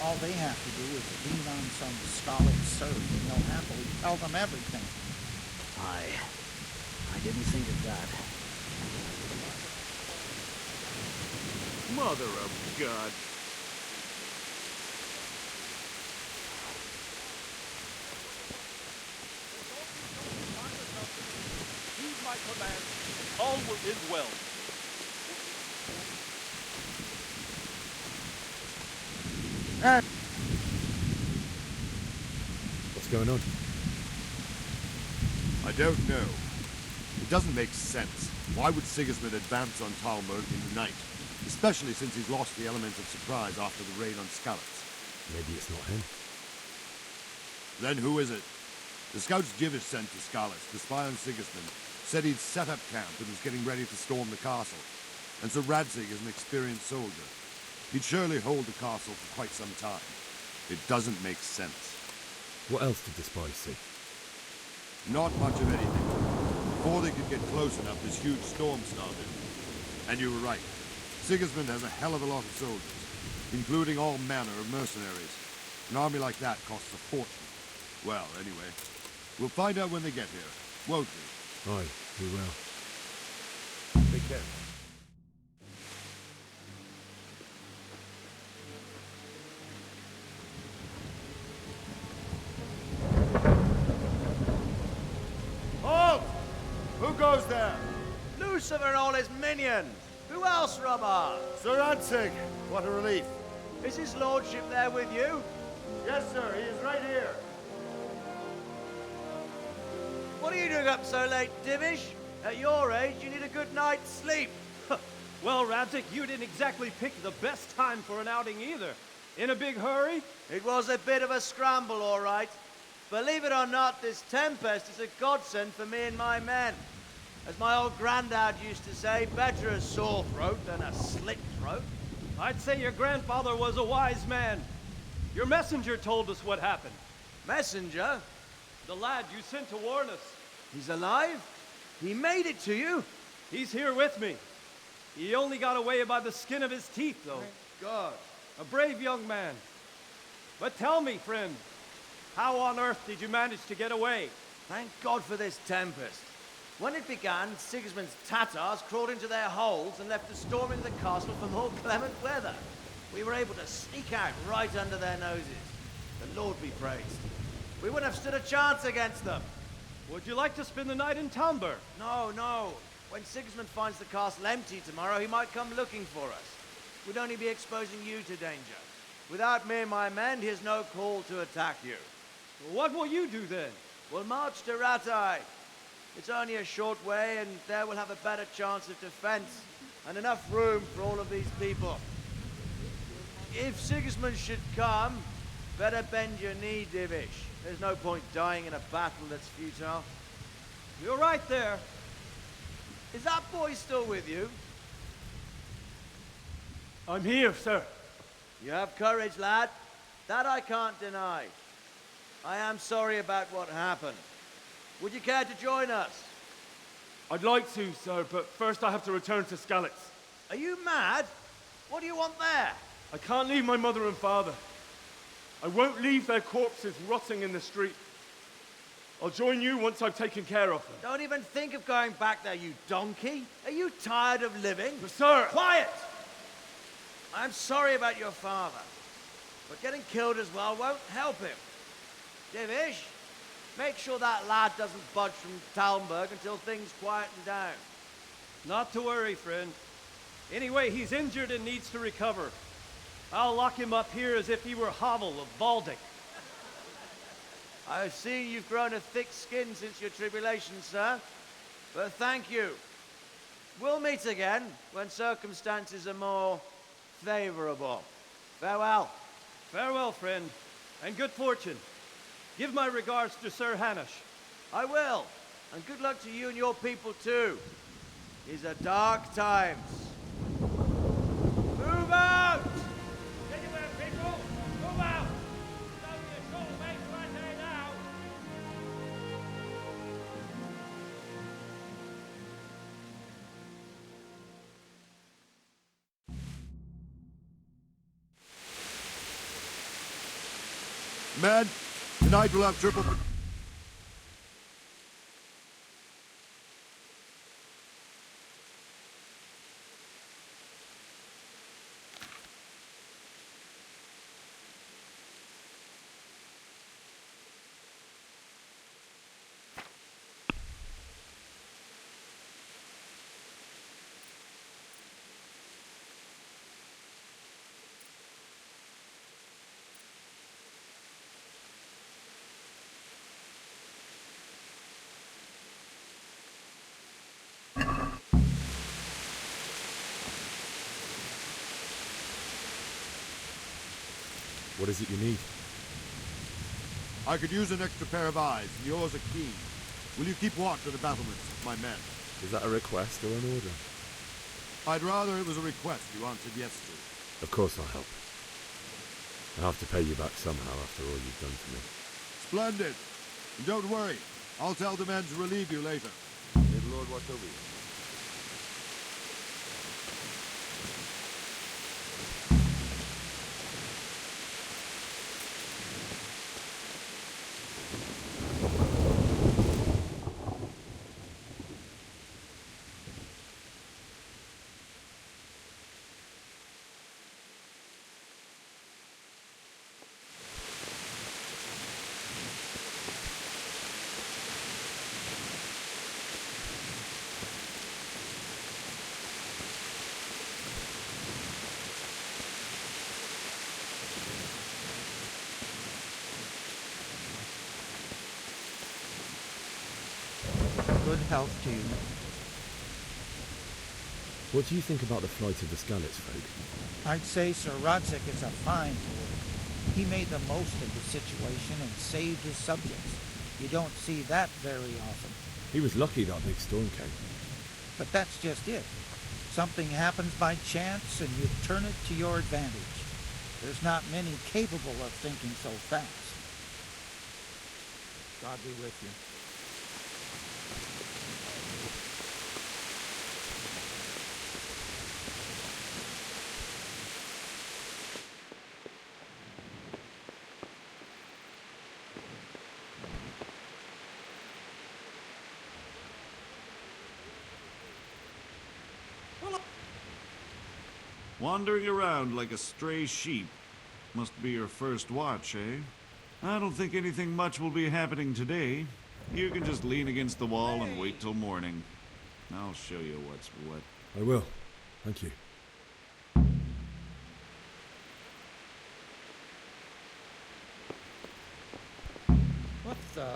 all they have to do is lean on some stolid serf and they'll happily tell them everything. I didn't think of that. Mother of God. Heed my command. All will end well. What's going on? I don't know. It doesn't make sense. Why would Sigismund advance on Talmberg in the night? Especially since he's lost the element of surprise after the raid on Skalitz. Maybe it's not him. Then who is it? The scouts Jivish sent to Skalitz to spy on Sigismund said he'd set up camp and was getting ready to storm the castle. And so Radzig is an experienced soldier. He'd surely hold the castle for quite some time. It doesn't make sense. What else did the spies see? Not much of anything. Before they could get close enough, this huge storm started. And you were right. Sigismund has a hell of a lot of soldiers, including all manner of mercenaries. An army like that costs a fortune. Well, anyway, we'll find out when they get here, won't we? Aye, we will. Take care. Halt! Who goes there? Lucifer and all his minions! Who else, Robert? Sir Radzig! What a relief. Is his lordship there with you? Yes, sir. He is right here. What are you doing up so late, Divish? At your age, you need a good night's sleep. Well, Radzig, you didn't exactly pick the best time for an outing either. In a big hurry? It was a bit of a scramble, all right. Believe it or not, this tempest is a godsend for me and my men. As my old granddad used to say, better a sore throat than a slit throat. I'd say your grandfather was a wise man. Your messenger told us what happened. Messenger? The lad you sent to warn us. He's alive? He made it to you? He's here with me. He only got away by the skin of his teeth, though. Thank God. A brave young man. But tell me, friend, how on earth did you manage to get away? Thank God for this tempest. When it began, Sigismund's Tatars crawled into their holes and left us storming the castle for more clement weather. We were able to sneak out right under their noses. The Lord be praised. We wouldn't have stood a chance against them. Would you like to spend the night in Talmberg? No, no. When Sigismund finds the castle empty tomorrow, he might come looking for us. We'd only be exposing you to danger. Without me and my men, he has no call to attack you. What will you do then? We'll march to Ratai. It's only a short way, and there we'll have a better chance of defense, and enough room for all of these people. If Sigismund should come, better bend your knee, Divish. There's no point dying in a battle that's futile. You're right there. Is that boy still with you? I'm here, sir. You have courage, lad. That I can't deny. I am sorry about what happened. Would you care to join us? I'd like to, sir, but first I have to return to Skalitz. Are you mad? What do you want there? I can't leave my mother and father. I won't leave their corpses rotting in the street. I'll join you once I've taken care of them. Don't even think of going back there, you donkey. Are you tired of living? But sir! Quiet! I'm sorry about your father, but getting killed as well won't help him. Divish, make sure that lad doesn't budge from Talmberg until things quieten down. Not to worry, friend. Anyway, he's injured and needs to recover. I'll lock him up here as if he were Havel of Baldic. I see you've grown a thick skin since your tribulation, sir. But thank you. We'll meet again when circumstances are more favorable. Farewell. Farewell, friend, and good fortune. Give my regards to Sir Hanush. I will. And good luck to you and your people, too. These are dark times. Move out! Anywhere, people! Move out! It's only a short way to Ratai now! Men, tonight we'll have triple... What is it you need? I could use an extra pair of eyes, and yours are keen. Will you keep watch of the battlements, my men? Is that a request or an order? I'd rather it was a request you answered yes to. Of course I'll help. I'll have to pay you back somehow after all you've done for me. Splendid. And don't worry, I'll tell the men to relieve you later. May the Lord watch over you. Good health to you. What do you think about the flight of the Skalitz folk? I'd say Sir Rodzik is a fine lord. He made the most of the situation and saved his subjects. You don't see that very often. He was lucky that big storm came. But that's just it. Something happens by chance and you turn it to your advantage. There's not many capable of thinking so fast. God be with you. Wandering around like a stray sheep. Must be your first watch, eh? I don't think anything much will be happening today. You can just lean against the wall and wait till morning. I'll show you what's what. I will. Thank you. What the...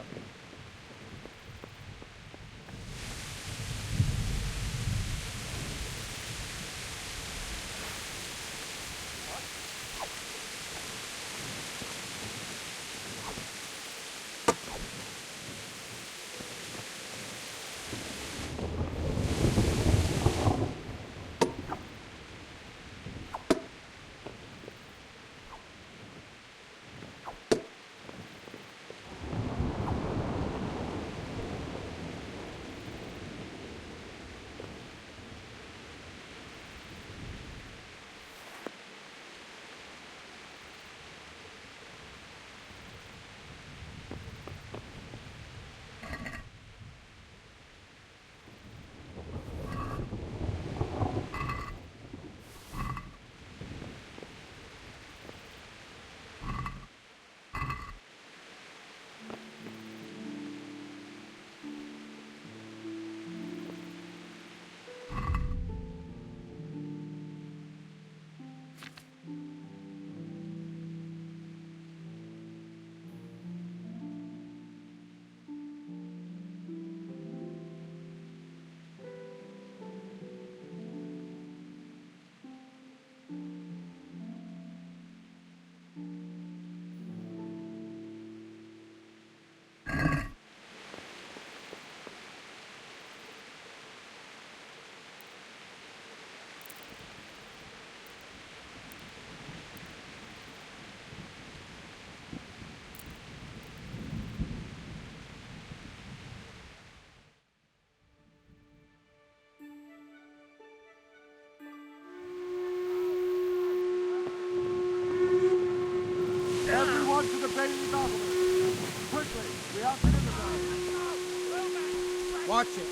on to the Bailey balcony. Quickly, we have to integrate. Watch it.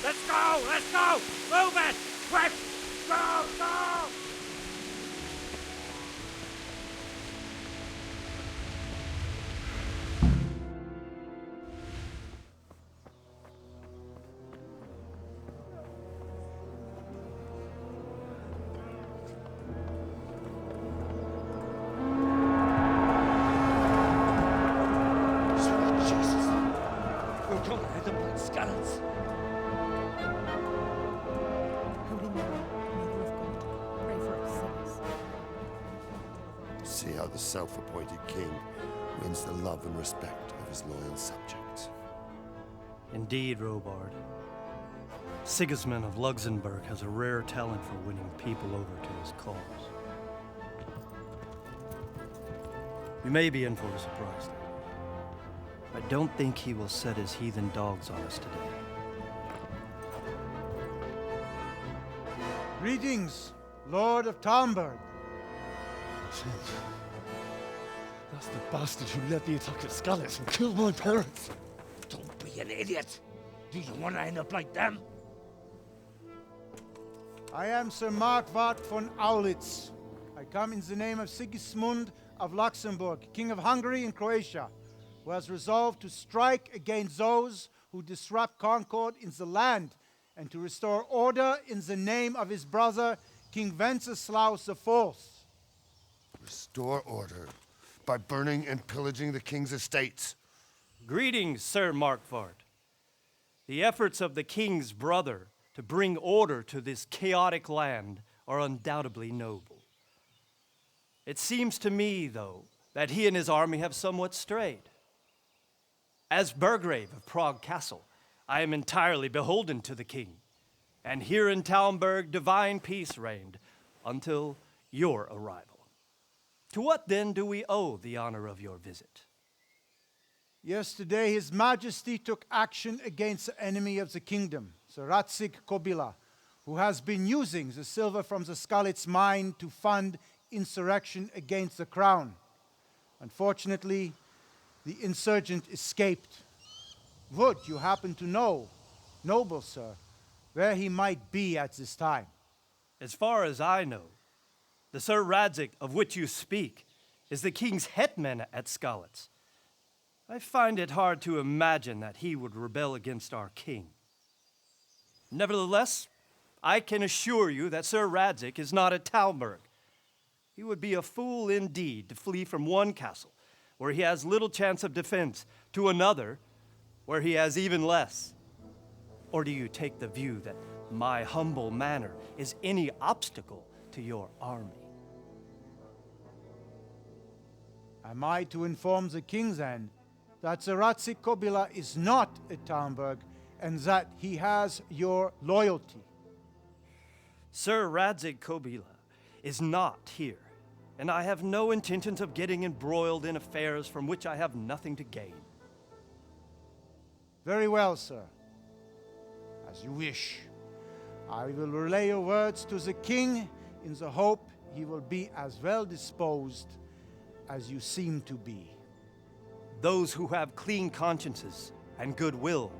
Let's go! Let's go! Move it! Quick! Go! Go! Sweet Jesus! We're gonna hit them like skeletons. Holy Mary, Mother of God, pray for us sinners. See how the self-appointed king wins the love and respect of his loyal subjects. Indeed, Robard. Sigismund of Luxembourg has a rare talent for winning people over to his cause. You may be in for a surprise, though. I don't think he will set his heathen dogs on us today. Greetings, Lord of Talmberg. That's the bastard who led the attack at Scarlet and killed my parents. Don't be an idiot. Do you want to end up like them? I am Sir Markwart von Aulitz. I come in the name of Sigismund of Luxembourg, King of Hungary and Croatia, who has resolved to strike against those who disrupt concord in the land and to restore order in the name of his brother, King Wenceslaus IV. Restore order by burning and pillaging the king's estates. Greetings, Sir Markwart. The efforts of the king's brother to bring order to this chaotic land are undoubtedly noble. It seems to me, though, that he and his army have somewhat strayed. As Burgrave of Prague Castle, I am entirely beholden to the king, and here in Talmberg divine peace reigned until your arrival. To what then do we owe the honor of your visit? Yesterday, His Majesty took action against the enemy of the kingdom, Sir Radzig Kobyla, who has been using the silver from the Skalitz mine to fund insurrection against the crown. Unfortunately, the insurgent escaped. Would you happen to know, noble sir, where he might be at this time? As far as I know, the Sir Radzig of which you speak is the king's hetman at Skalitz. I find it hard to imagine that he would rebel against our king. Nevertheless, I can assure you that Sir Radzig is not at Talmberg. He would be a fool indeed to flee from one castle where he has little chance of defense to another where he has even less. Or do you take the view that my humble manner is any obstacle to your army? Am I to inform the king then that Sir Radzig Kobyla is not at Talmberg and that he has your loyalty? Sir Radzig Kobila is not here, and I have no intentions of getting embroiled in affairs from which I have nothing to gain. Very well, sir. As you wish. I will relay your words to the king in the hope he will be as well disposed as you seem to be. Those who have clean consciences and goodwill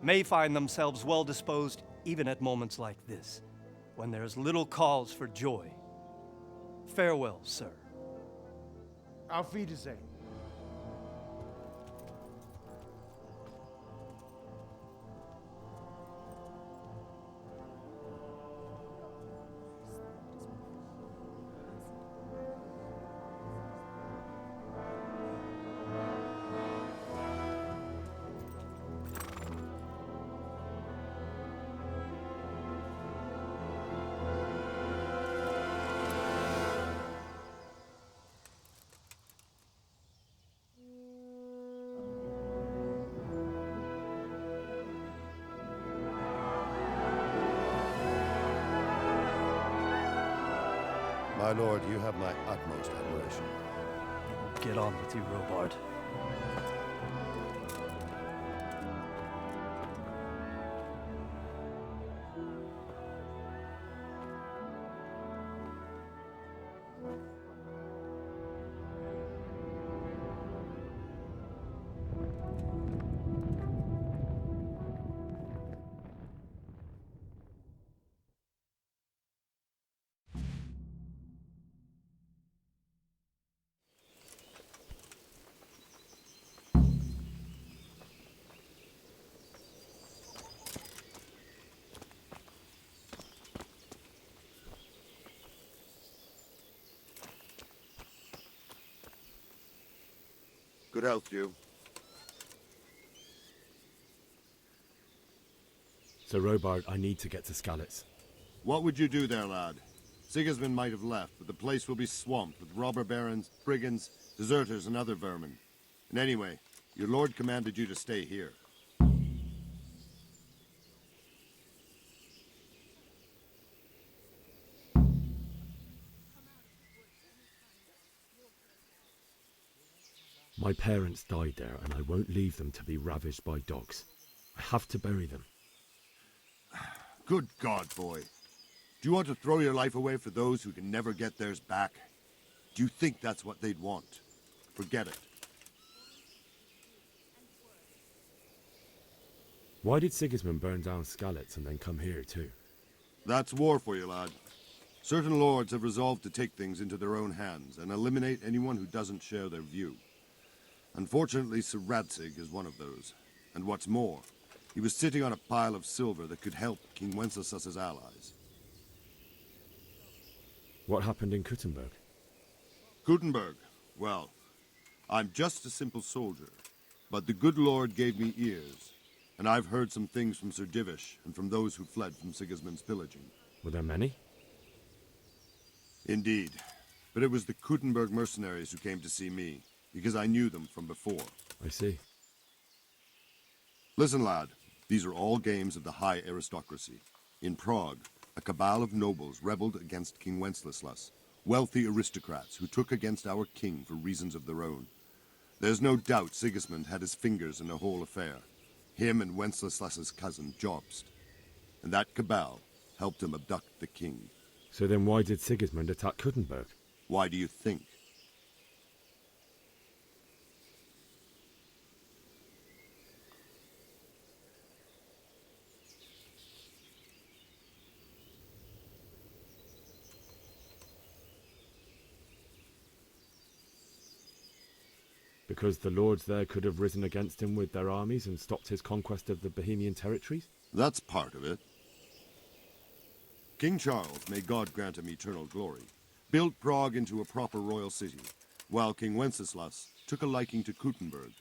may find themselves well disposed even at moments like this, when there is little cause for joy. Farewell, sir. Auf Wiedersehen. My lord, you have my utmost admiration. Get on with you, Robard. Good health to you. Sir Robard, I need to get to Skalitz. What would you do there, lad? Sigismund might have left, but the place will be swamped with robber barons, brigands, deserters, and other vermin. And anyway, your lord commanded you to stay here. My parents died there, and I won't leave them to be ravaged by dogs. I have to bury them. Good God, boy. Do you want to throw your life away for those who can never get theirs back? Do you think that's what they'd want? Forget it. Why did Sigismund burn down Skalitz and then come here too? That's war for you, lad. Certain lords have resolved to take things into their own hands and eliminate anyone who doesn't share their view. Unfortunately, Sir Radzig is one of those. And what's more, he was sitting on a pile of silver that could help King Wenceslas's allies. What happened in Kuttenberg? Gutenberg, well, I'm just a simple soldier, but the good Lord gave me ears, and I've heard some things from Sir Divish and from those who fled from Sigismund's pillaging. Were there many? Indeed, but it was the Kuttenberg mercenaries who came to see me, because I knew them from before. I see. Listen, lad, these are all games of the high aristocracy. In Prague, a cabal of nobles rebelled against King Wenceslas, wealthy aristocrats who took against our king for reasons of their own. There's no doubt Sigismund had his fingers in the whole affair. Him and Wenceslas's cousin, Jobst. And that cabal helped him abduct the king. So then why did Sigismund attack Kuttenberg? Why do you think? Because the lords there could have risen against him with their armies and stopped his conquest of the Bohemian territories? That's part of it. King Charles, may God grant him eternal glory, built Prague into a proper royal city, while King Wenceslas took a liking to Kuttenberg.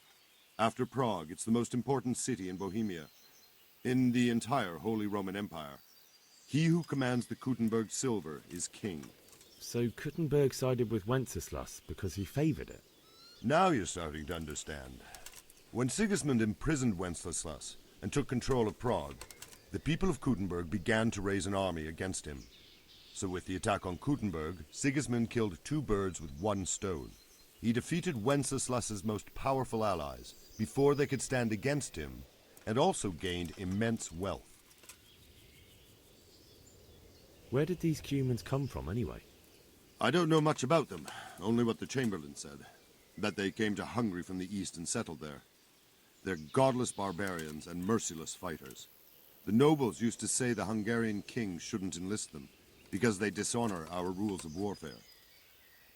After Prague, it's the most important city in Bohemia, in the entire Holy Roman Empire. He who commands the Kuttenberg silver is king. So Kuttenberg sided with Wenceslas because he favoured it? Now you're starting to understand. When Sigismund imprisoned Wenceslas and took control of Prague, The people of Kuttenberg began to raise an army against him. So with the attack on Kuttenberg, Sigismund killed 2 birds with 1 stone. He defeated Wenceslas's most powerful allies before they could stand against him, and also gained immense wealth. Where did these Cumans come from, anyway? I don't know much about them, only what the Chamberlain said, that they came to Hungary from the east and settled there. They're godless barbarians and merciless fighters. The nobles used to say the Hungarian king shouldn't enlist them, because they dishonor our rules of warfare.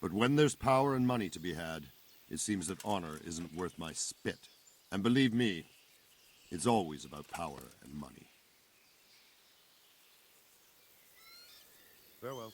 But when there's power and money to be had, it seems that honor isn't worth my spit. And believe me, it's always about power and money. Farewell.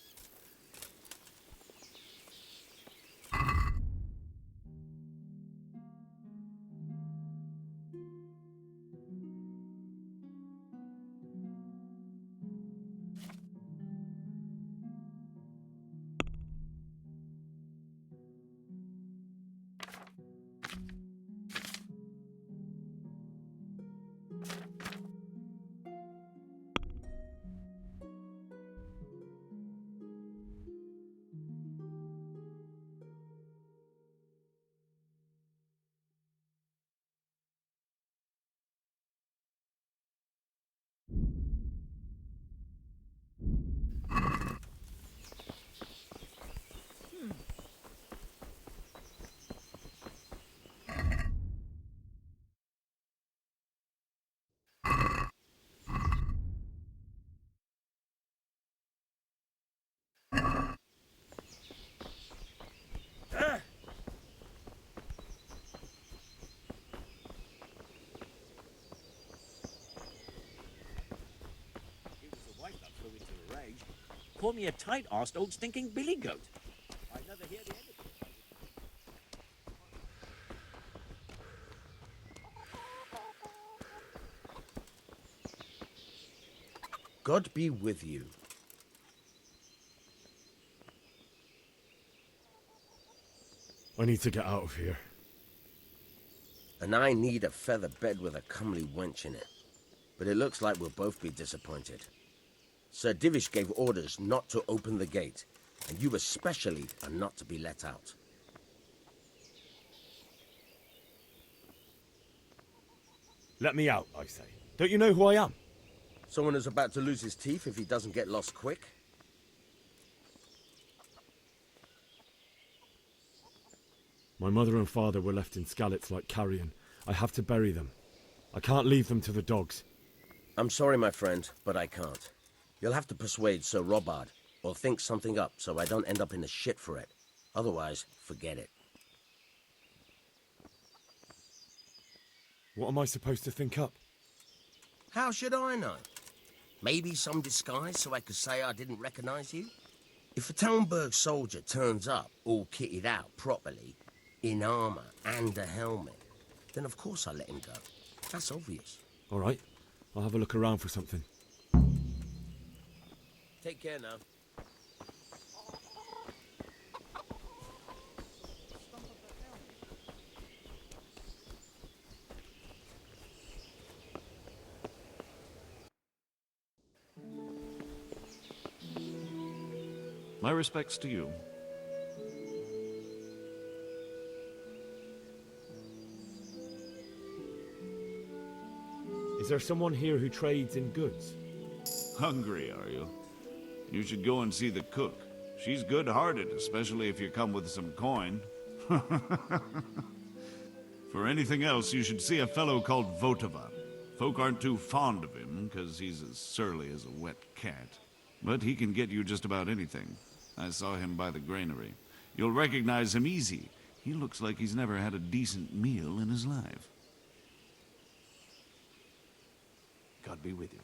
Call me a tight-arsed old stinking billy goat. I never hear the end of it. God be with you. I need to get out of here. And I need a feather bed with a comely wench in it. But it looks like we'll both be disappointed. Sir Divish gave orders not to open the gate, and you especially are not to be let out. Let me out, I say. Don't you know who I am? Someone who's about to lose his teeth if he doesn't get lost quick? My mother and father were left in Skalitz like carrion. I have to bury them. I can't leave them to the dogs. I'm sorry, my friend, but I can't. You'll have to persuade Sir Robard, or think something up so I don't end up in the shit for it. Otherwise, forget it. What am I supposed to think up? How should I know? Maybe some disguise so I could say I didn't recognize you? If a Talmberg soldier turns up, all kitted out properly, in armor and a helmet, then of course I let him go. That's obvious. All right, I'll have a look around for something. Take care now. My respects to you. Is there someone here who trades in goods? Hungry, are you? You should go and see the cook. She's good-hearted, especially if you come with some coin. For anything else, you should see a fellow called Votava. Folk aren't too fond of him, because he's as surly as a wet cat. But he can get you just about anything. I saw him by the granary. You'll recognize him easy. He looks like he's never had a decent meal in his life. God be with you.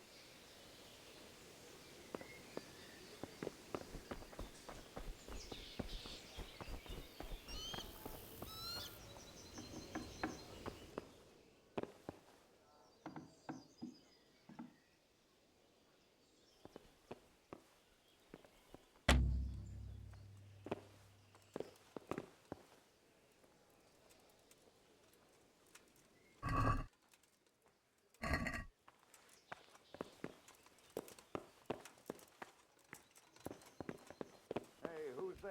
there.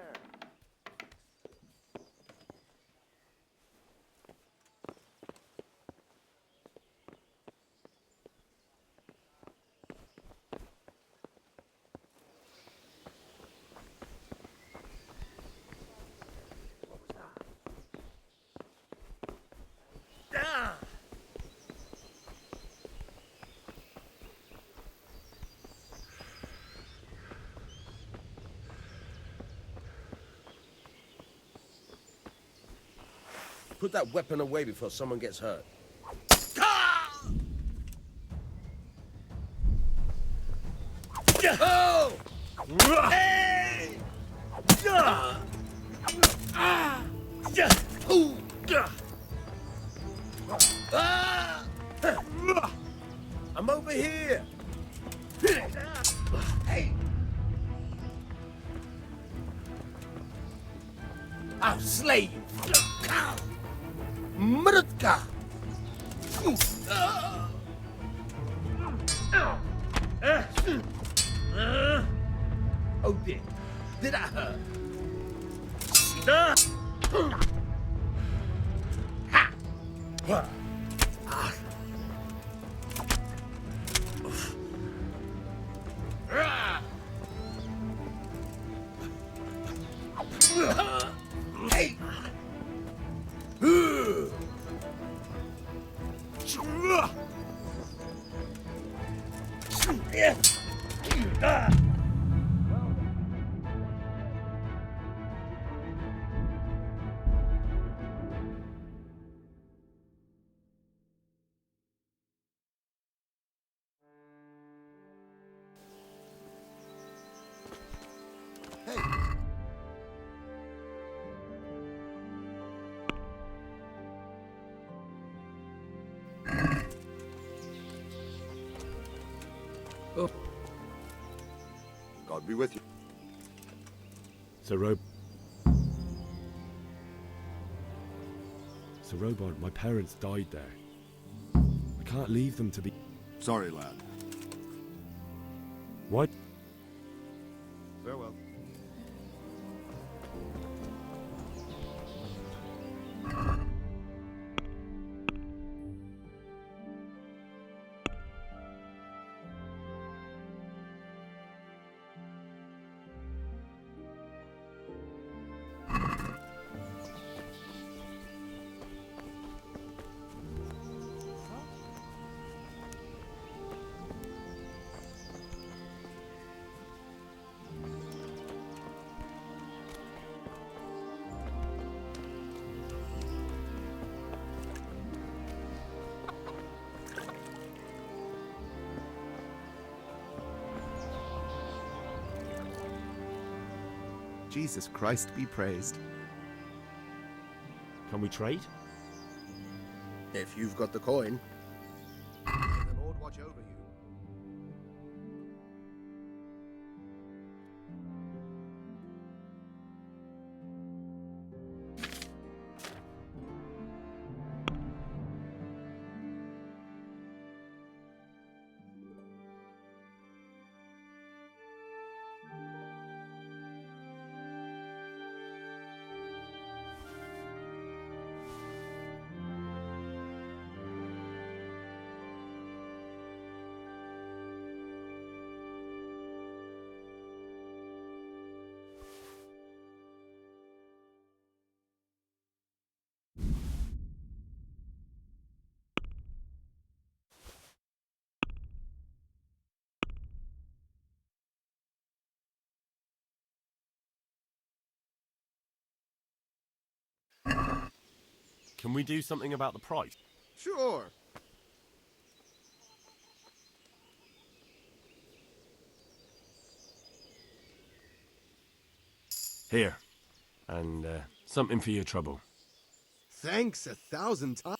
Put that weapon away before someone gets hurt. Oh! Hey! I'm over here. Hey! I'll slay you. Mrutka! Oh dear. Did I hurt? Ha! Hey! God be with you. Sir Robard, my parents died there. I can't leave them to be... Sorry, lad. What? Farewell. Jesus Christ be praised. Can we trade? If you've got the coin. May the Lord watch over you. Can we do something about the price? Sure. Here. And something for your trouble. Thanks 1,000 times.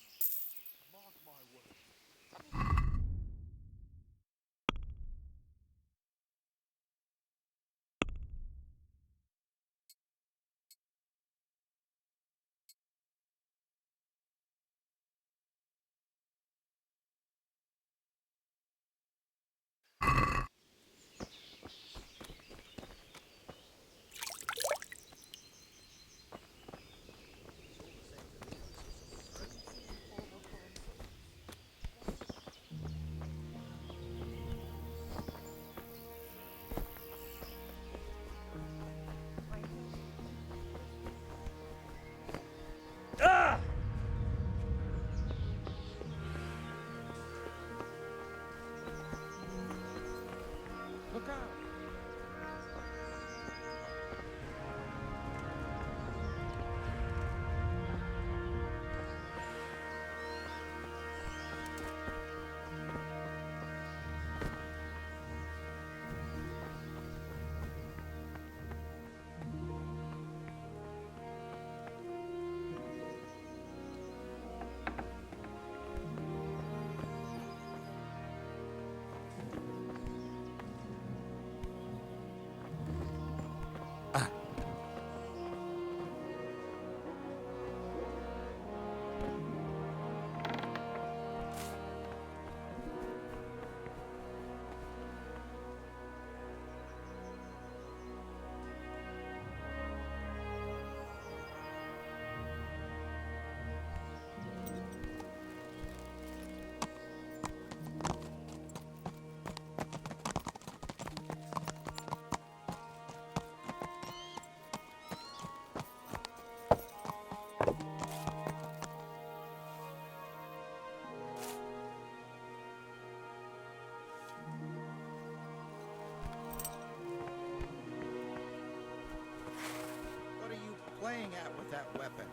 playing at with that weapon?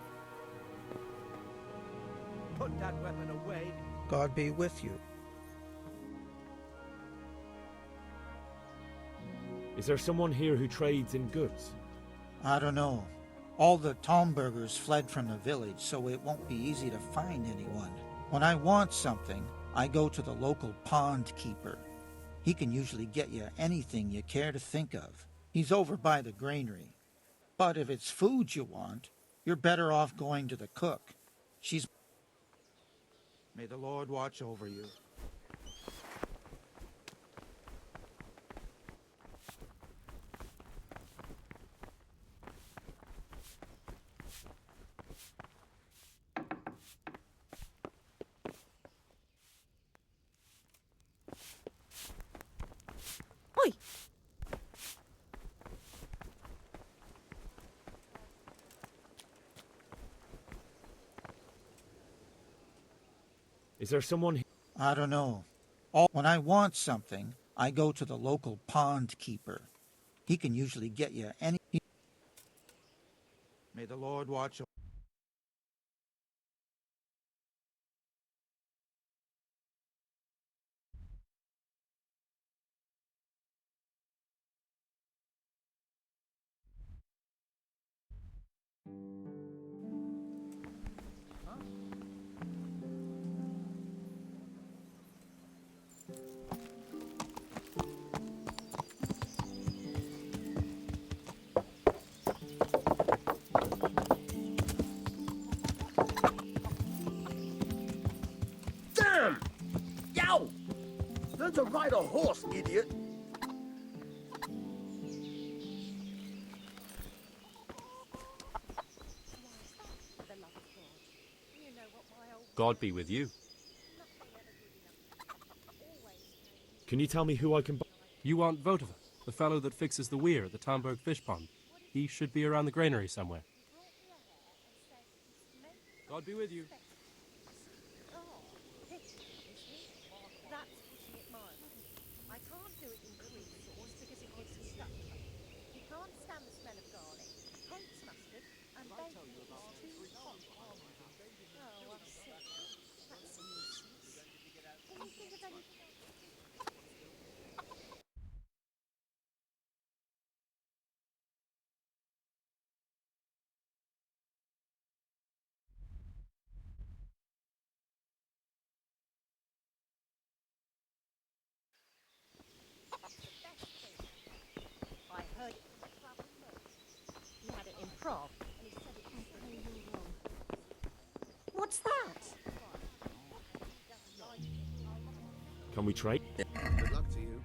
Put that weapon away. God be with you. Is there someone here who trades in goods? I don't know. All the Tomburgers fled from the village, so it won't be easy to find anyone. When I want something, I go to the local pond keeper. He can usually get you anything you care to think of. He's over by the granary. But if it's food you want, you're better off going to the cook. She's... May the Lord watch over you. Oi! Is there someone here? I don't know. When I want something, I go to the local pond keeper. He can usually get you any... May the Lord watch over you. Damn! Yow! Learn to ride a horse, idiot! God be with you. Can you tell me who I can buy? You want Votova, the fellow that fixes the weir at the Tamburg fish pond. He should be around the granary somewhere. God be with you. I can't do it in cream sauce because it gets stuck. You can't stand the smell of garlic, hates mustard, and bacon is too hot. Oh, I'm sick. That's a nuisance. Can you think of anything else? I heard it from the club in Merton. He had it in Prague, and he said it was plain wrong. What's that? Can we trade? Good luck to you.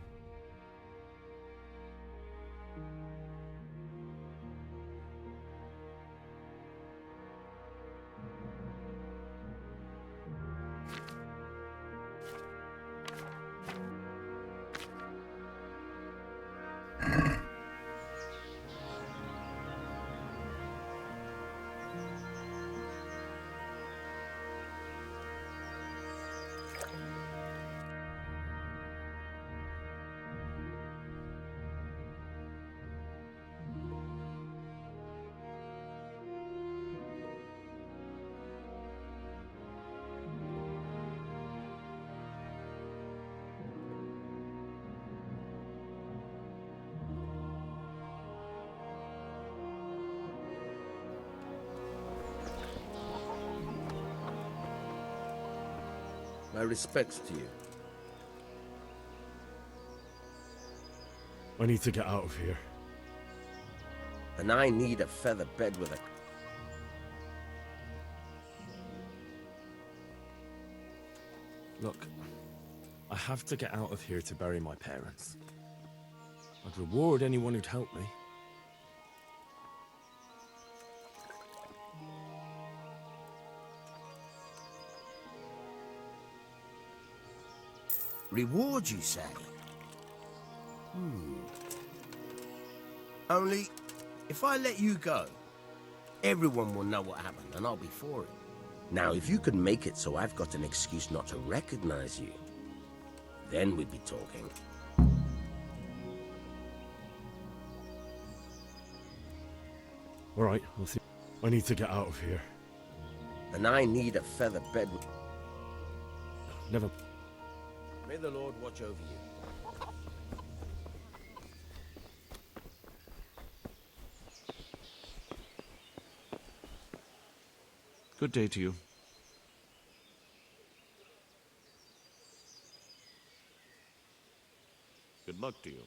My respects to you. I need to get out of here. And I need a feather bed with a... Look, I have to get out of here to bury my parents. I'd reward anyone who'd help me. Reward, you say? Only, if I let you go, everyone will know what happened and I'll be for it. Now, if you can make it so I've got an excuse not to recognize you, then we'd be talking. All right, I'll see. I need to get out of here. And I need a feather bed. Never. May the Lord watch over you. Good day to you. Good luck to you.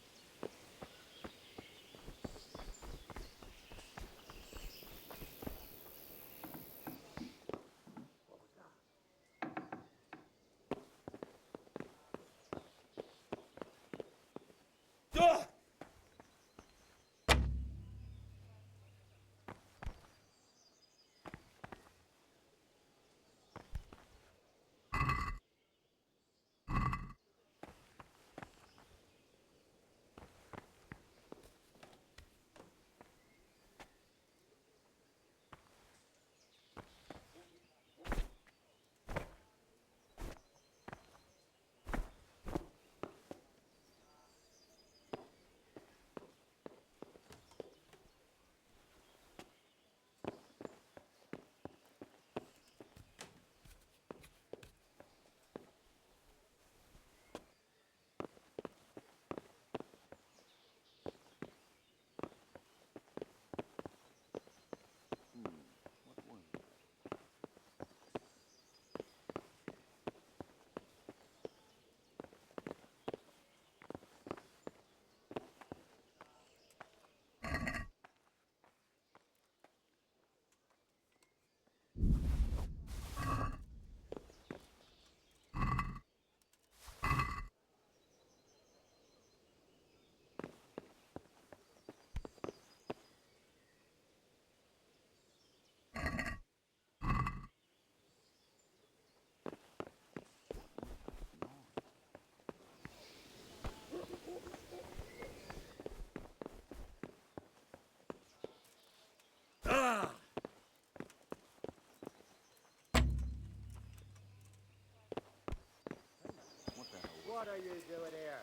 What are you doing here?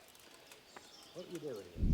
What are you doing here?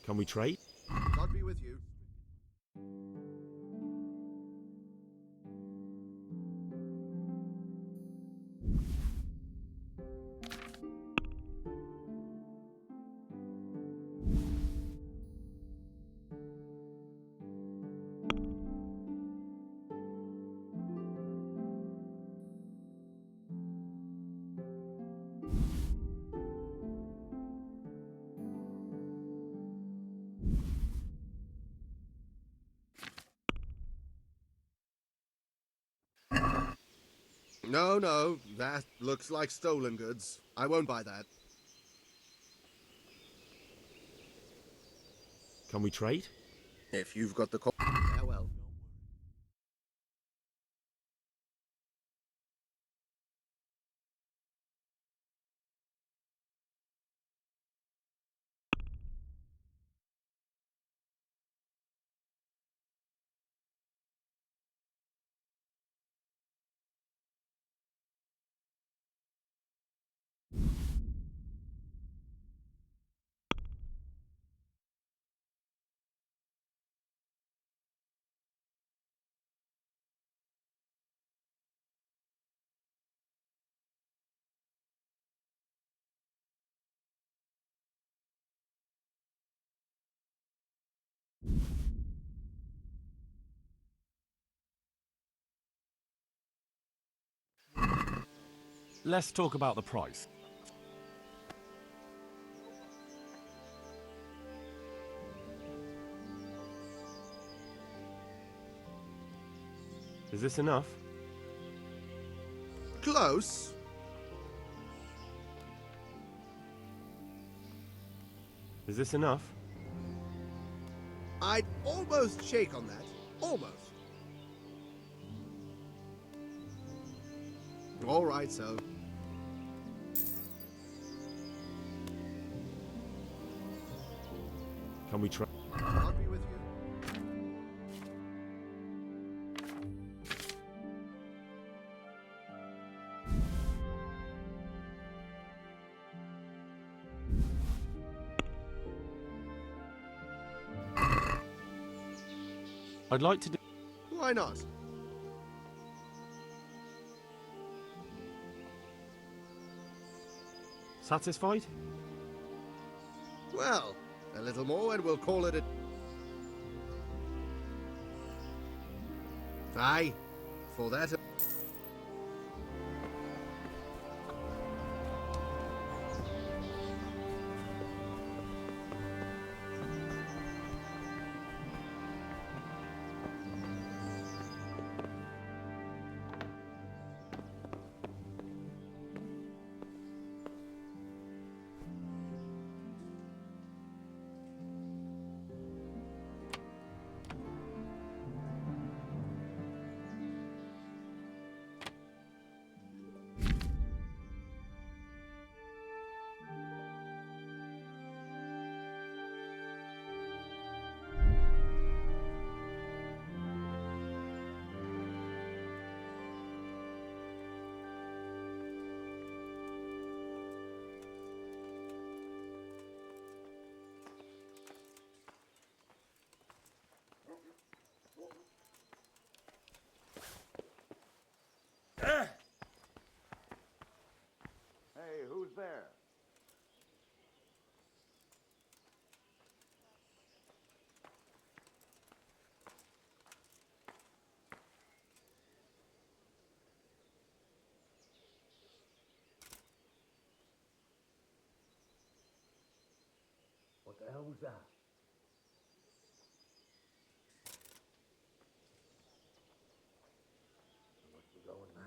Can we trade? God be with you. No, no, that looks like stolen goods. I won't buy that. Can we trade? If you've got the yeah, well. Let's talk about the price. Is this enough? Close. Is this enough? I'd almost shake on that. Almost. All right, so. Can we try? I'll be with you. I'd like to do... Why not? Satisfied? Well, a little more and we'll call it a... Aye, for that... Hey, who's there? What the hell was that? I must be going mad.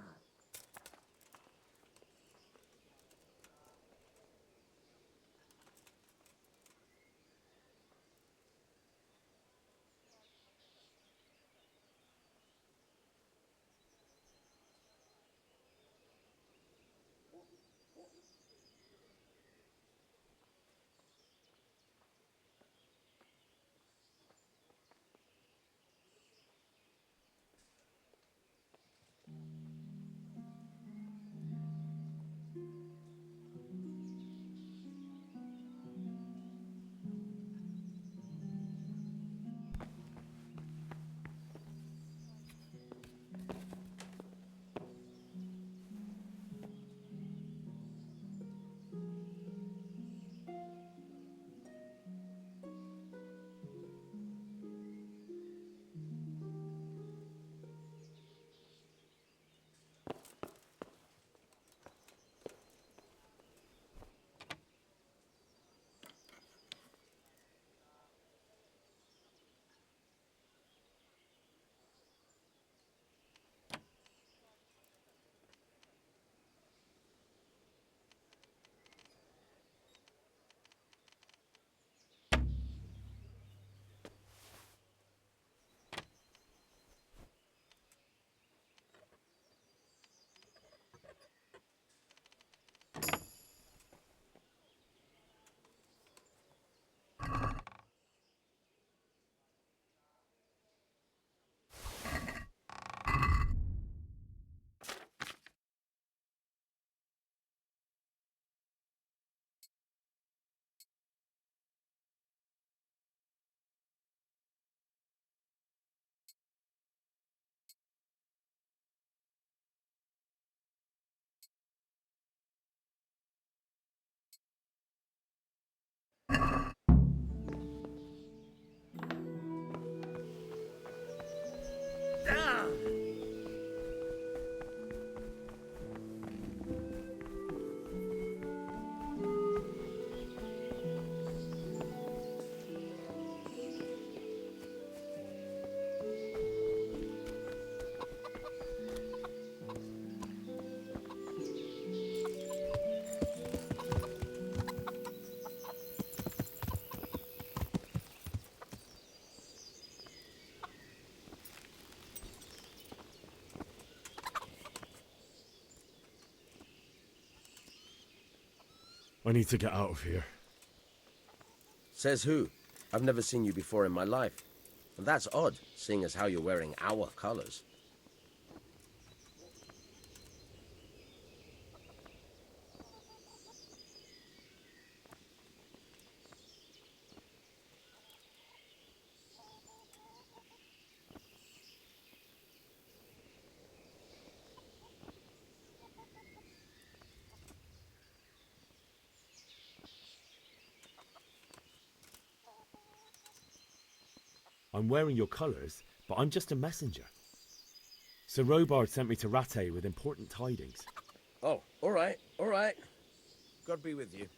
I need to get out of here. Says who? I've never seen you before in my life. And that's odd, seeing as how you're wearing our colours. I'm wearing your colours, but I'm just a messenger. Sir Robard sent me to Rattay with important tidings. Oh, all right, all right. God be with you.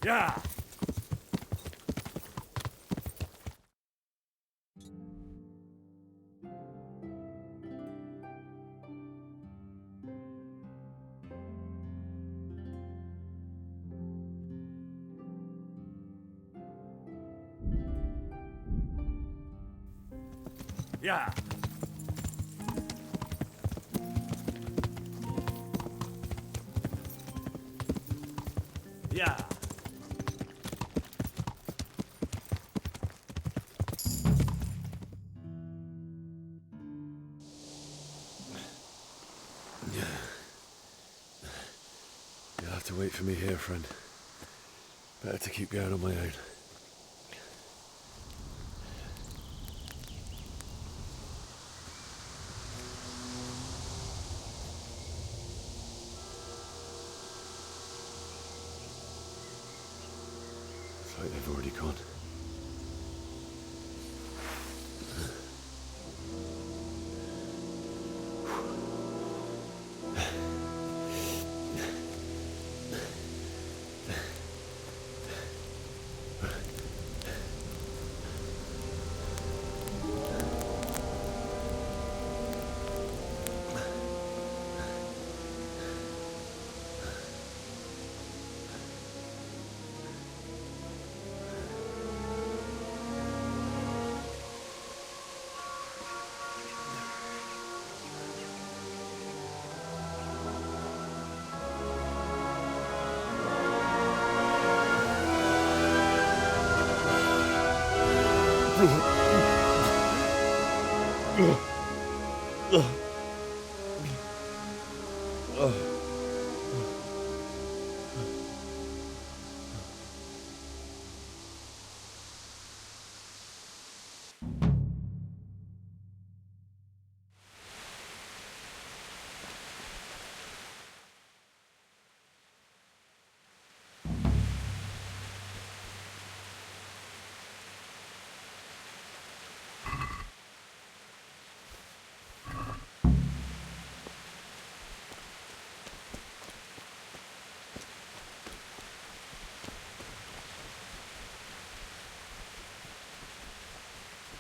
Yeah! Yeah! Yeah! You'll have to wait for me here, friend. Better to keep going on my own. It's like they've already gone.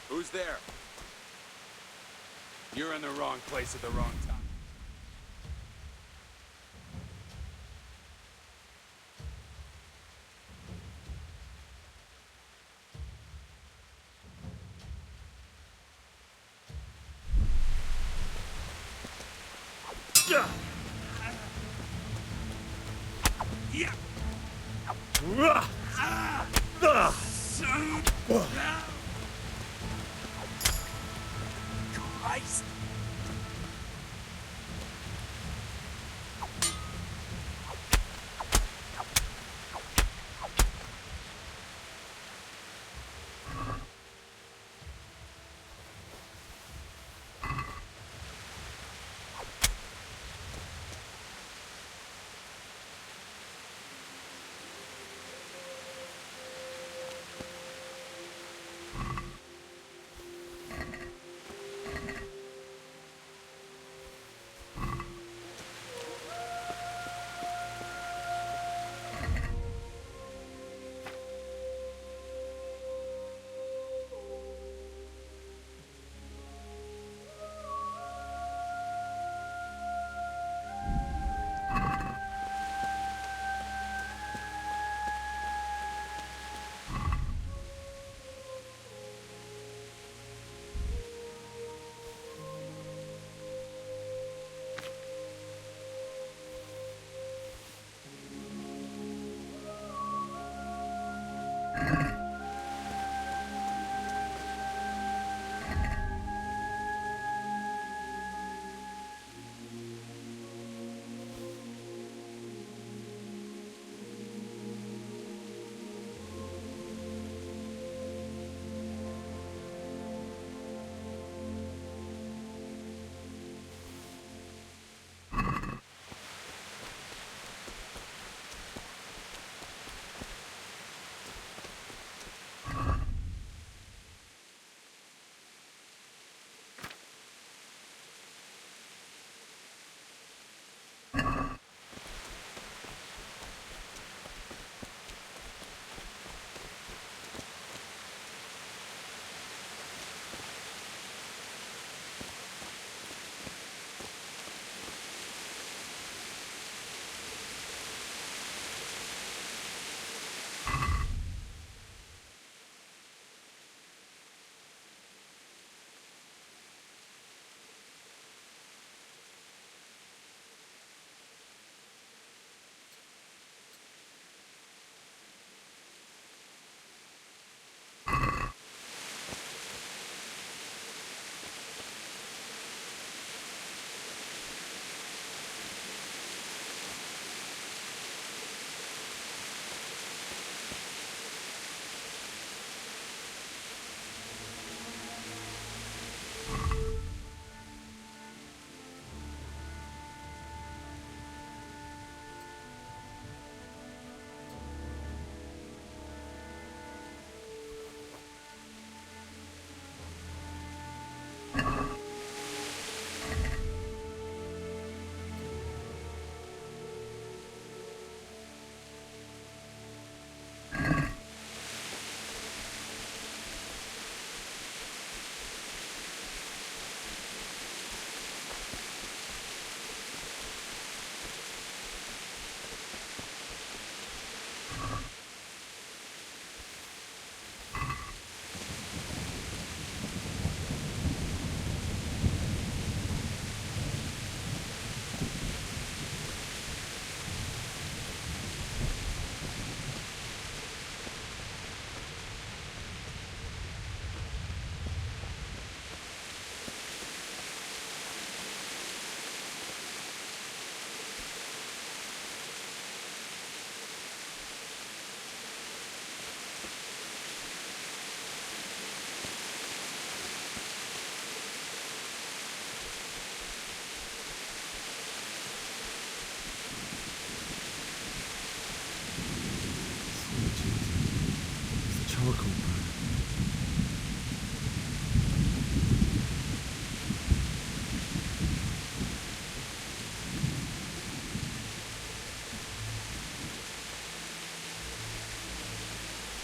Who's there? You're in the wrong place at the wrong time. Christ!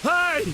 Hey!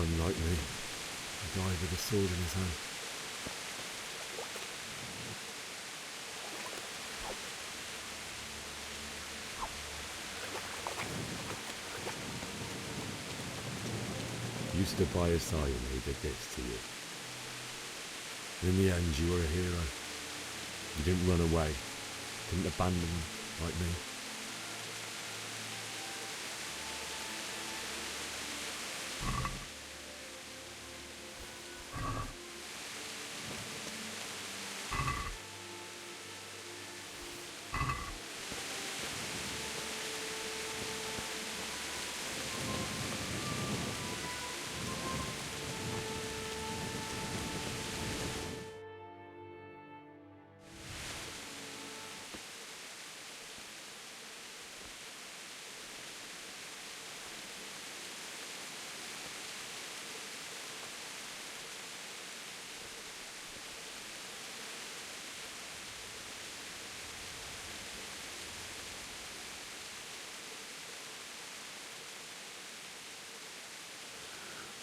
Unlike me, he died with a sword in his hand. You stood by his side and he did this to you. In the end, you were a hero. You didn't run away, didn't abandon him like me.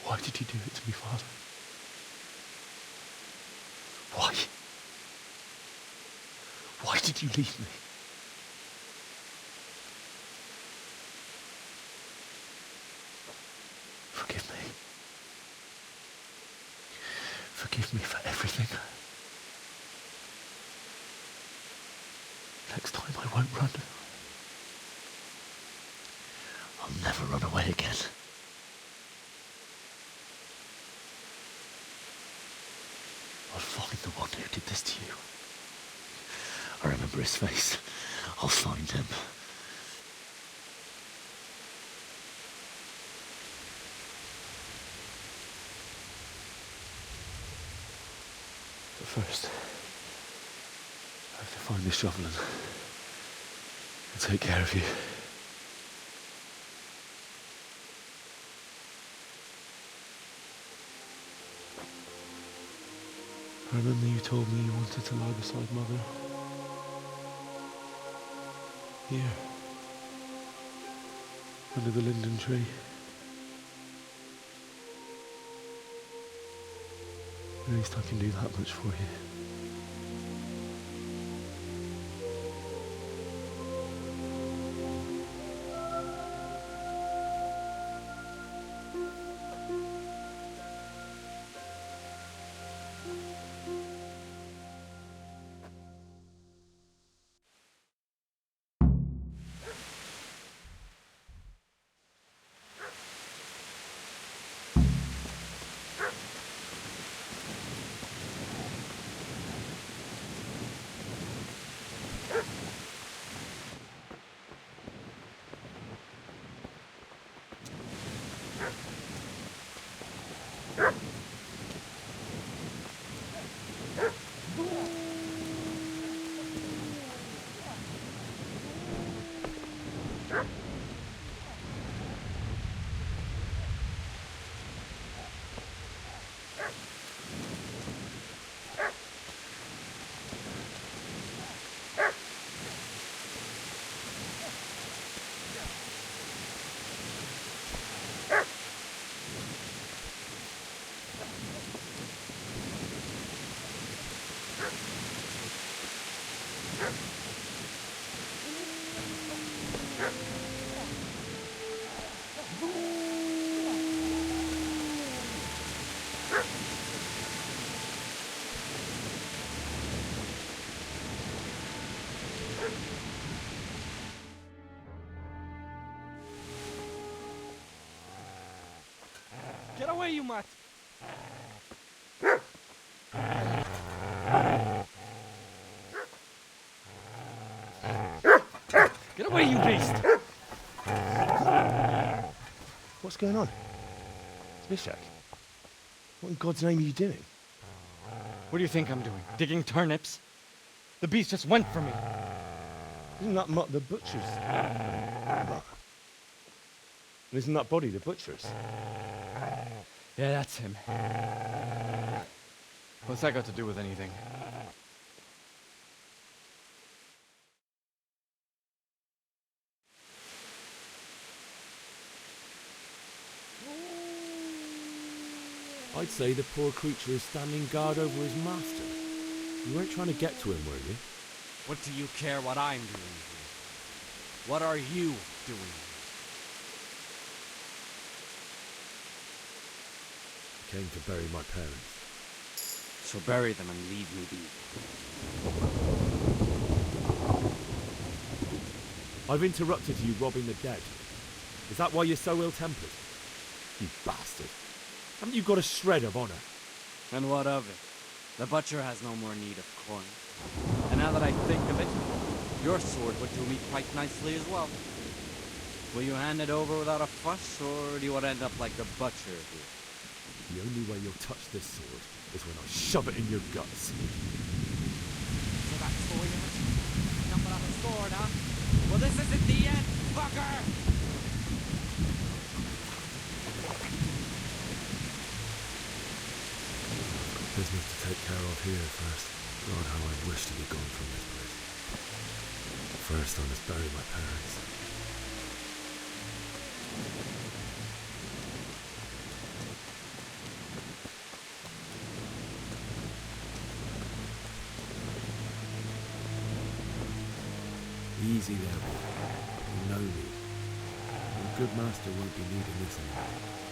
Why did you do it to me, Father? Why? Why did you leave me? Forgive me. Forgive me for everything. Next time I won't run. I'll never run away again. I'll find the one who did this to you. I remember his face. I'll find him. But first, I have to find this shovel and take care of you. I remember you told me you wanted to lie beside Mother. Here. Under the linden tree. At least I can do that much for you. Get away, you mutt! Get away, you beast! What's going on? Bishak, what in God's name are you doing? What do you think I'm doing? Digging turnips? The beast just went for me. Isn't that Mutt the butcher's? And isn't that body the butcher's? Yeah, that's him. What's that got to do with anything? I'd say the poor creature is standing guard over his master. You weren't trying to get to him, were you? What do you care what I'm doing here? What are you doing? I came to bury my parents. So bury them and leave me be. I've interrupted you robbing the dead. Is that why you're so ill-tempered? You bastard. Haven't you got a shred of honor? And what of it? The butcher has no more need of corn. And now that I think of it, your sword would do me quite nicely as well. Will you hand it over without a fuss, or do you want to end up like the butcher here? The only way you'll touch this sword is when I shove it in your guts. So that's all yours? Nothing but a sword, huh? Well, this isn't the end, fucker! Business to take care of here first. God, how I wish to be gone from this place. First, I must bury my parents. Easy there, boy. You know me. Your good master won't be needing this anymore.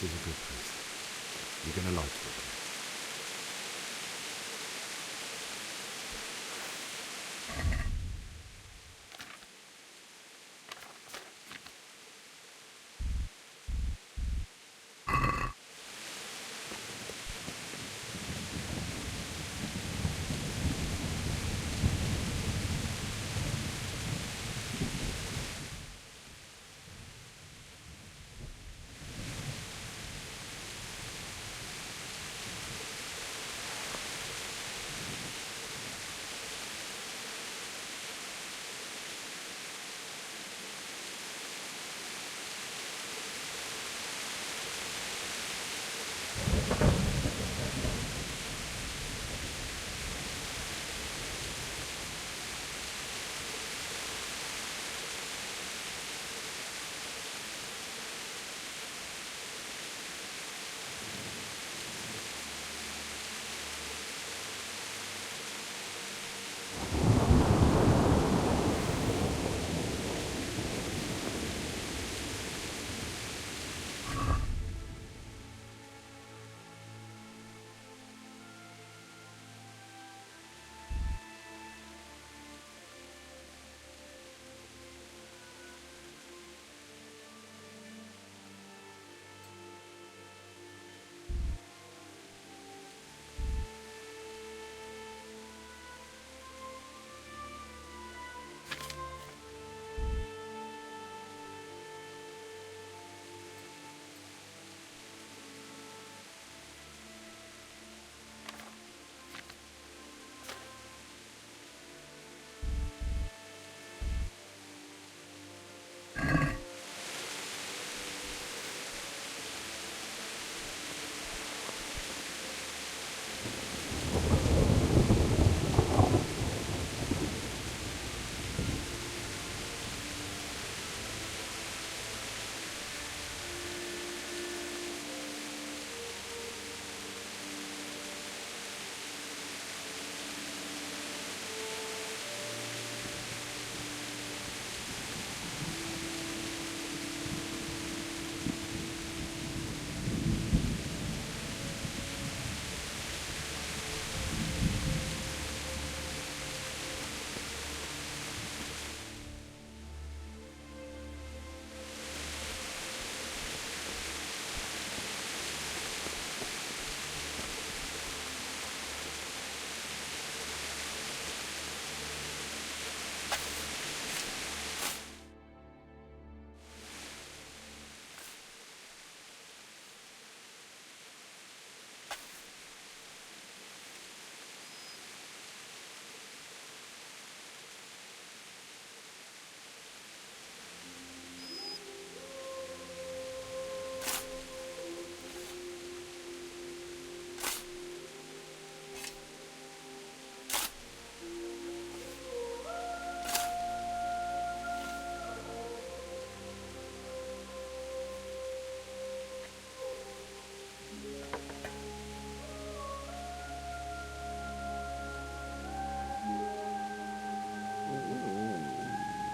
This is a good place. You're gonna like it.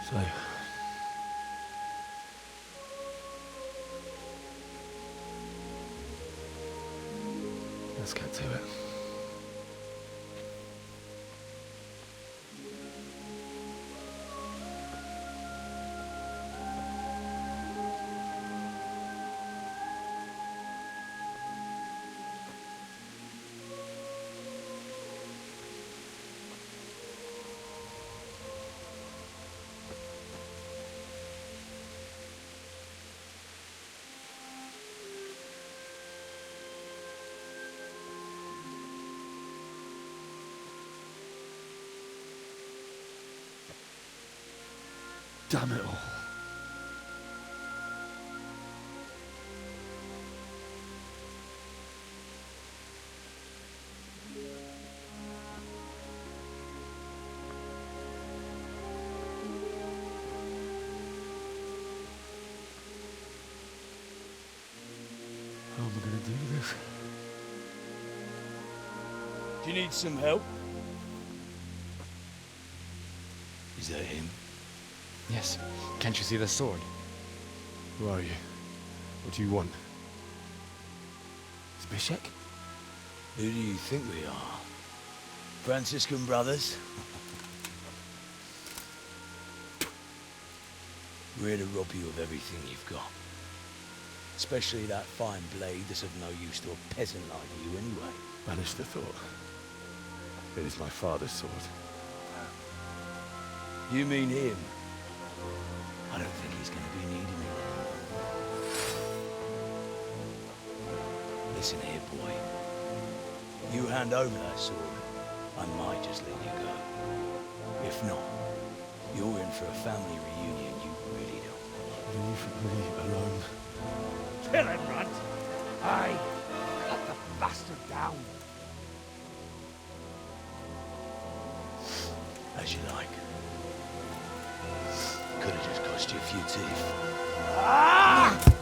So, let's get to it. Damn it all. How am I gonna do this? Do you need some help? Is that him? Yes. Can't you see the sword? Who are you? What do you want? Zbyszek? Who do you think we are? Franciscan brothers? We're here to rob you of everything you've got. Especially that fine blade that's of no use to a peasant like you anyway. Banish the thought. It is my father's sword. You mean him? I don't think he's going to be needing it. Listen here, boy. You hand over that sword, I might just let you go. If not, you're in for a family reunion you really don't. Leave me alone. Kill him, Runt! Aye, cut the bastard down. As you like. Could have just cost you a few teeth. Ah!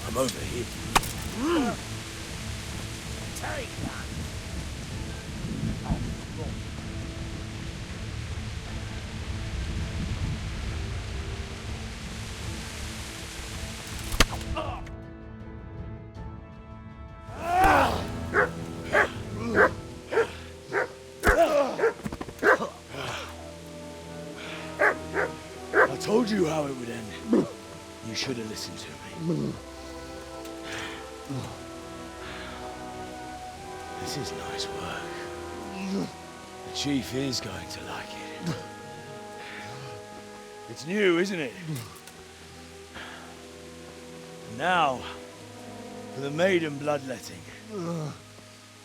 I'm over here. Take that. I told you how it would end. You should have listened to me. This is nice work. The chief is going to like it. It's new, isn't it? Now, for the maiden bloodletting.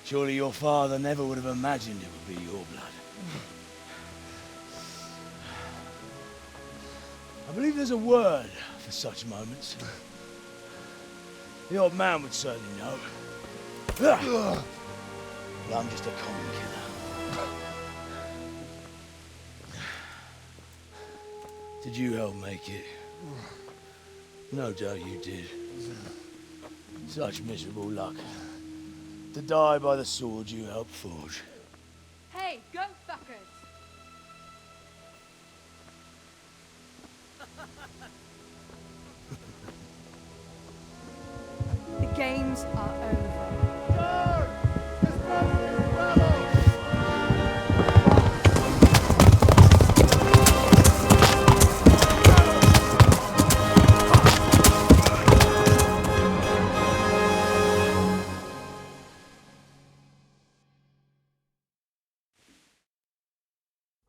Surely your father never would have imagined it would be your blood. I believe there's a word for such moments. The old man would certainly know. But I'm just a common killer. Did you help make it? No doubt you did. Such miserable luck. To die by the sword you helped forge. Hey, go fuckers! The games are over.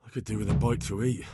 I could do with a bite to eat.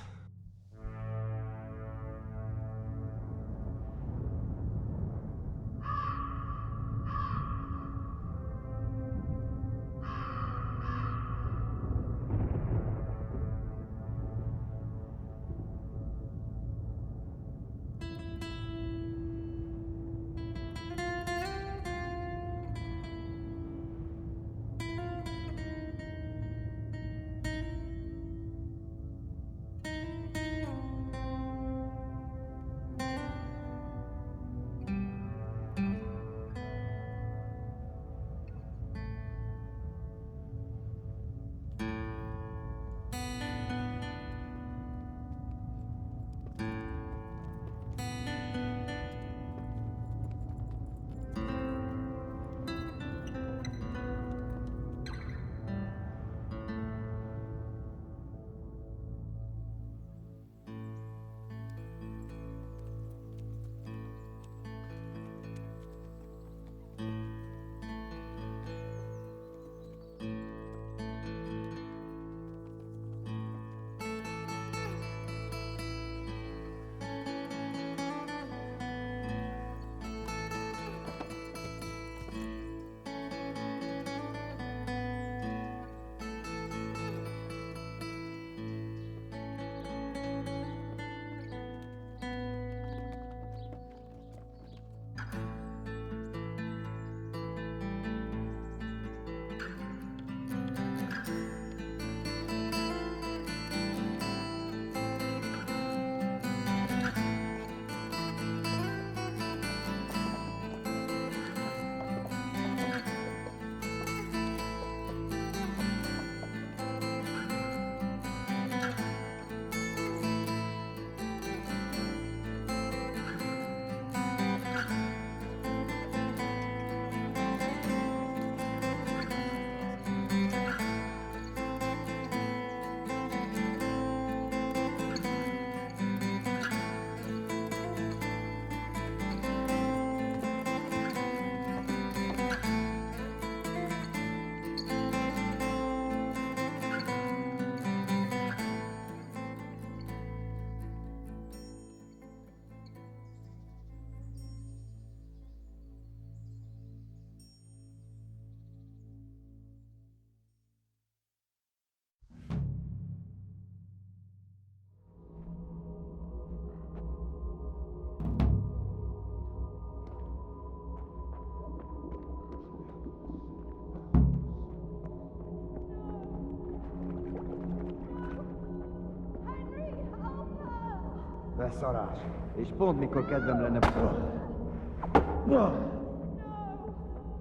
Beszarás. És pont mikor kedvem lenne...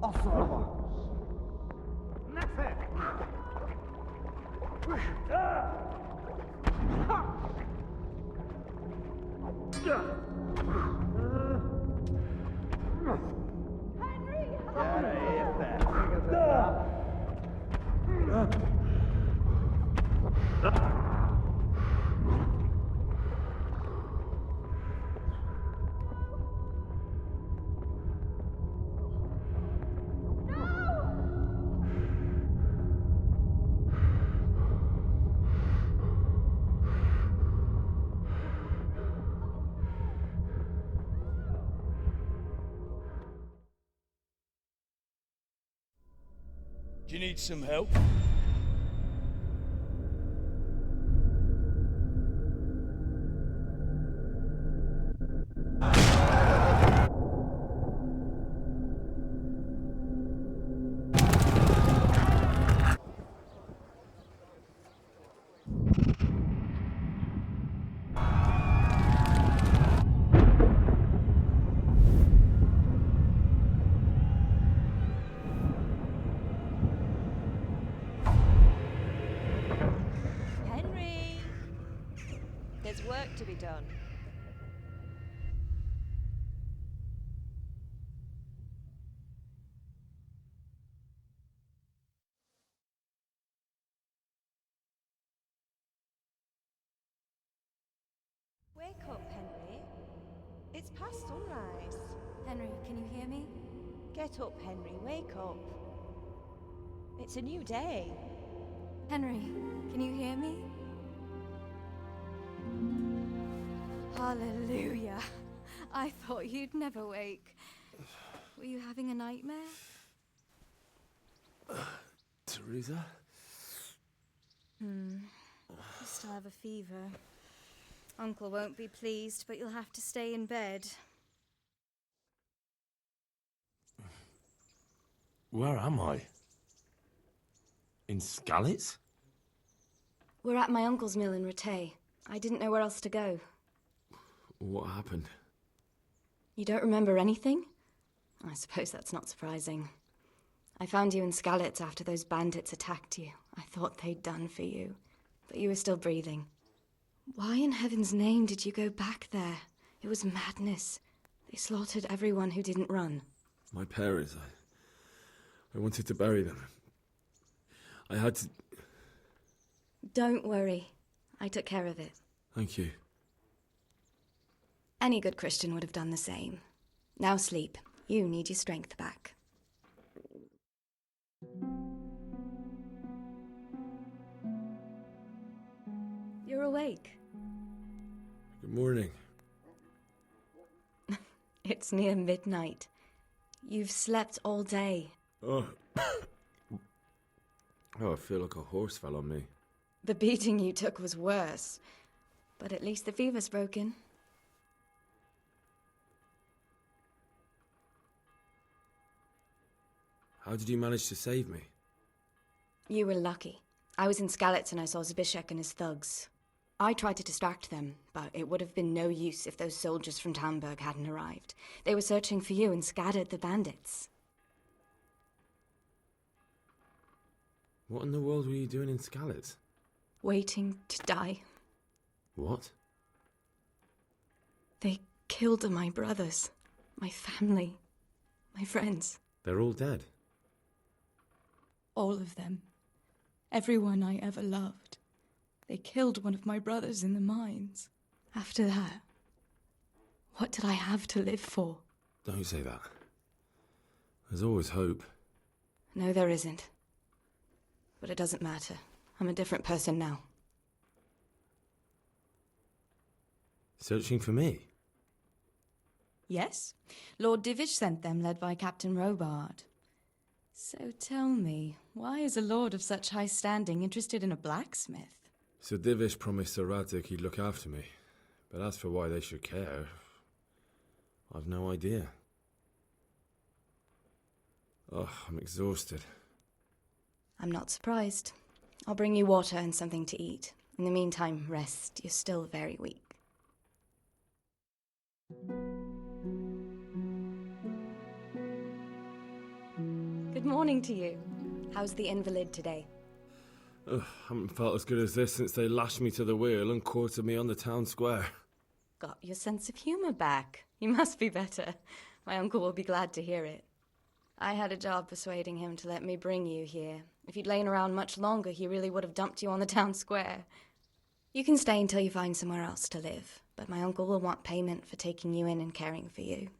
A szarba! Ne fél! Gyere, érte! Do you need some help? Henry! There's work to be done. Wake up, Henry. It's past sunrise. Henry, can you hear me? Get up, Henry. Wake up. It's a new day. Henry, can you hear me? Hallelujah. I thought you'd never wake. Were you having a nightmare? Teresa? You still have a fever. Uncle won't be pleased, but you'll have to stay in bed. Where am I? In Skalitz? We're at my uncle's mill in Rattay. I didn't know where else to go. What happened? You don't remember anything? I suppose that's not surprising. I found you in Skalitz after those bandits attacked you. I thought they'd done for you, but you were still breathing. Why in heaven's name did you go back there? It was madness. They slaughtered everyone who didn't run. My parents, I wanted to bury them. I had to... Don't worry. I took care of it. Thank you. Any good Christian would have done the same. Now sleep. You need your strength back. You're awake. Good morning. It's near midnight. You've slept all day. Oh. Oh, I feel like a horse fell on me. The beating you took was worse. But at least the fever's broken. How did you manage to save me? You were lucky. I was in Skalitz and I saw Zbyszek and his thugs. I tried to distract them, but it would have been no use if those soldiers from Tamburg hadn't arrived. They were searching for you and scattered the bandits. What in the world were you doing in Skalitz? Waiting to die. What? They killed my brothers, my family, my friends. They're all dead. All of them. Everyone I ever loved. They killed one of my brothers in the mines. After that, what did I have to live for? Don't say that. There's always hope. No, there isn't. But it doesn't matter. I'm a different person now. Searching for me? Yes. Lord Divish sent them, led by Captain Robard. So tell me, why is a lord of such high standing interested in a blacksmith? Sir Divish promised Sir Radzig he'd look after me. But as for why they should care, I've no idea. Oh, I'm exhausted. I'm not surprised. I'll bring you water and something to eat. In the meantime, rest. You're still very weak. morning to you. How's the invalid today? Ugh, haven't felt as good as this since they lashed me to the wheel and quartered me on the town square. Got your sense of humour back. You must be better. My uncle will be glad to hear it. I had a job persuading him to let me bring you here. If you'd lain around much longer, he really would have dumped you on the town square. You can stay until you find somewhere else to live, but my uncle will want payment for taking you in and caring for you.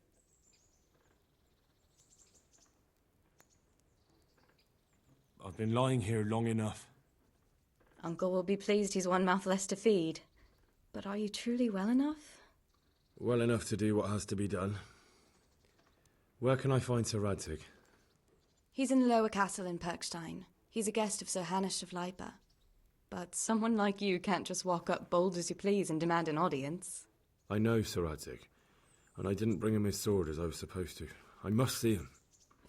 I've been lying here long enough. Uncle will be pleased he's one mouth less to feed. But are you truly well enough? Well enough to do what has to be done. Where can I find Sir Radzig? He's in the lower castle in Perkstein. He's a guest of Sir Hanush of Leipa. But someone like you can't just walk up bold as you please and demand an audience. I know Sir Radzig, and I didn't bring him his sword as I was supposed to. I must see him.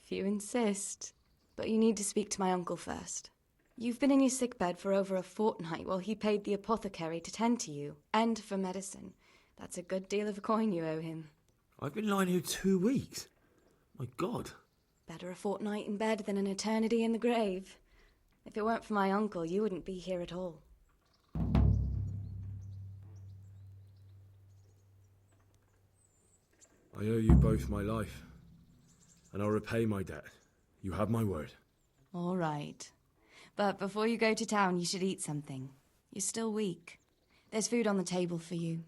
If you insist. But you need to speak to my uncle first. You've been in your sickbed for over a fortnight while he paid the apothecary to tend to you, and for medicine. That's a good deal of coin you owe him. I've been lying here 2 weeks. My God. Better a fortnight in bed than an eternity in the grave. If it weren't for my uncle, you wouldn't be here at all. I owe you both my life, and I'll repay my debt. You have my word. All right. But before you go to town, you should eat something. You're still weak. There's food on the table for you.